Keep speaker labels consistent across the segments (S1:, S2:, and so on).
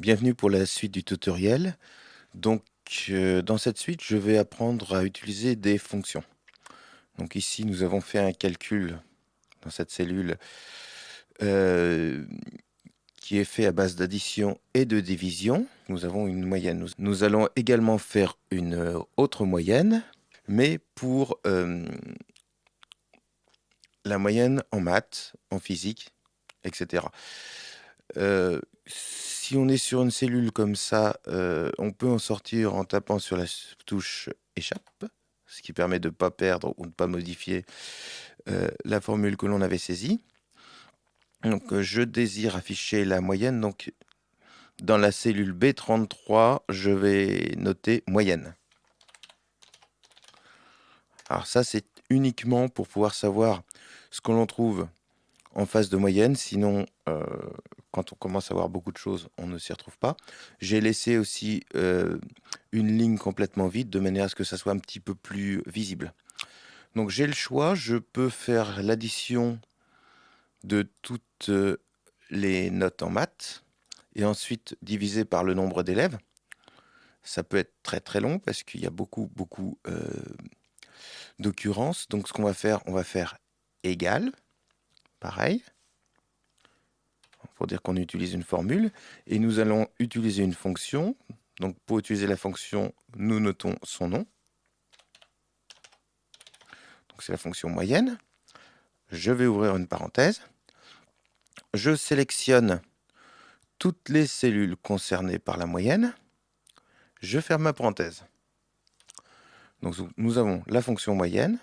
S1: Bienvenue pour la suite du tutoriel. Donc, dans cette suite, je vais apprendre à utiliser des fonctions. Donc ici, nous avons fait un calcul dans cette cellule euh, qui est fait à base d'addition et de division. Nous avons une moyenne. Nous allons également faire une autre moyenne, mais pour la moyenne en maths, en physique, etc. Si on est sur une cellule comme ça, on peut en sortir en tapant sur la touche échappe, ce qui permet de ne pas perdre ou de ne pas modifier la formule que l'on avait saisie. Donc je désire afficher la moyenne. Donc dans la cellule B33, je vais noter moyenne. Alors ça, c'est uniquement pour pouvoir savoir ce que l'on trouve en face de moyenne, sinon quand on commence à voir beaucoup de choses, on ne s'y retrouve pas. J'ai laissé aussi une ligne complètement vide, de manière à ce que ça soit un petit peu plus visible. Donc j'ai le choix, je peux faire l'addition de toutes les notes en maths, et ensuite diviser par le nombre d'élèves. Ça peut être très très long, parce qu'il y a beaucoup d'occurrences. Donc ce qu'on on va faire égal, pareil, pour dire qu'on utilise une formule, et nous allons utiliser une fonction. Donc pour utiliser la fonction, nous notons son nom. Donc c'est la fonction moyenne. Je vais ouvrir une parenthèse. Je sélectionne toutes les cellules concernées par la moyenne. Je ferme ma parenthèse. Donc nous avons la fonction moyenne.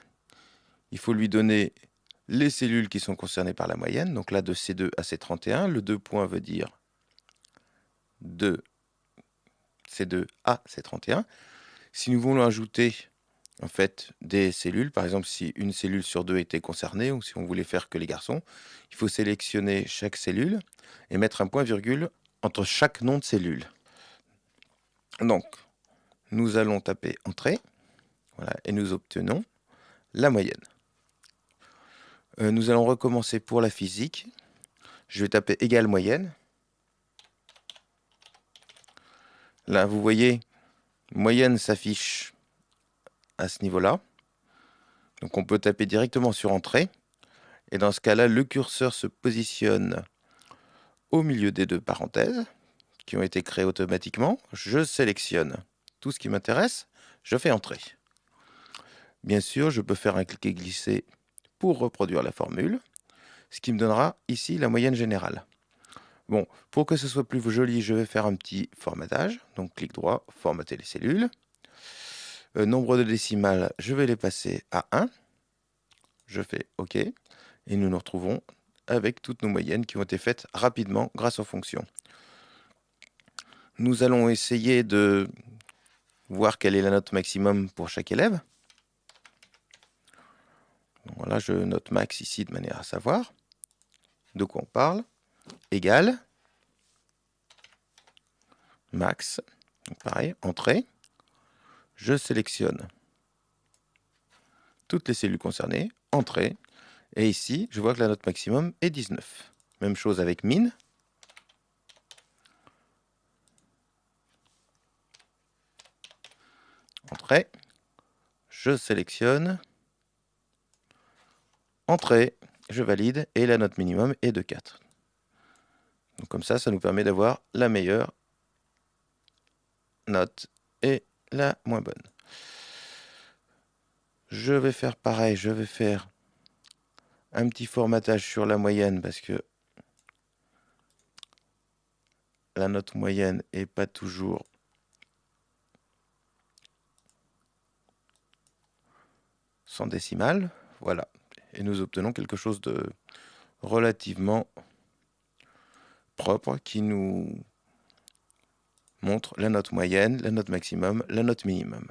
S1: Il faut lui donner les cellules qui sont concernées par la moyenne. Donc là, de C2 à C31, le 2 points veut dire de C2 à C31. Si nous voulons ajouter en fait des cellules, par exemple si une cellule sur deux était concernée, ou si on voulait faire que les garçons, il faut sélectionner chaque cellule et mettre un point-virgule entre chaque nom de cellule. Donc, nous allons taper Entrée, voilà, et nous obtenons la moyenne. Nous allons recommencer pour la physique. Je vais taper égale moyenne. Là, vous voyez, moyenne s'affiche à ce niveau-là. Donc on peut taper directement sur Entrée. Et dans ce cas-là, le curseur se positionne au milieu des deux parenthèses qui ont été créées automatiquement. Je sélectionne tout ce qui m'intéresse. Je fais Entrée. Bien sûr, je peux faire un cliquer-glisser pour reproduire la formule, ce qui me donnera ici la moyenne générale. Bon, pour que ce soit plus joli, je vais faire un petit formatage. Donc clic droit, formater les cellules. Nombre de décimales, je vais les passer à 1. Je fais OK. Et nous nous retrouvons avec toutes nos moyennes qui ont été faites rapidement grâce aux fonctions. Nous allons essayer de voir quelle est la note maximum pour chaque élève. Donc voilà, je note max ici de manière à savoir de quoi on parle. Égal. Max. Donc pareil, entrée. Je sélectionne toutes les cellules concernées. Entrée. Et ici, je vois que la note maximum est 19. Même chose avec min. Entrée. Je sélectionne. Entrée. Je valide. Et la note minimum est de 4. Donc comme ça nous permet d'avoir la meilleure note et la moins bonne. Je vais faire pareil. Je vais faire un petit formatage sur la moyenne parce que la note moyenne n'est pas toujours sans décimale. Voilà. Et nous obtenons quelque chose de relativement propre qui nous montre la note moyenne, la note maximum, la note minimum.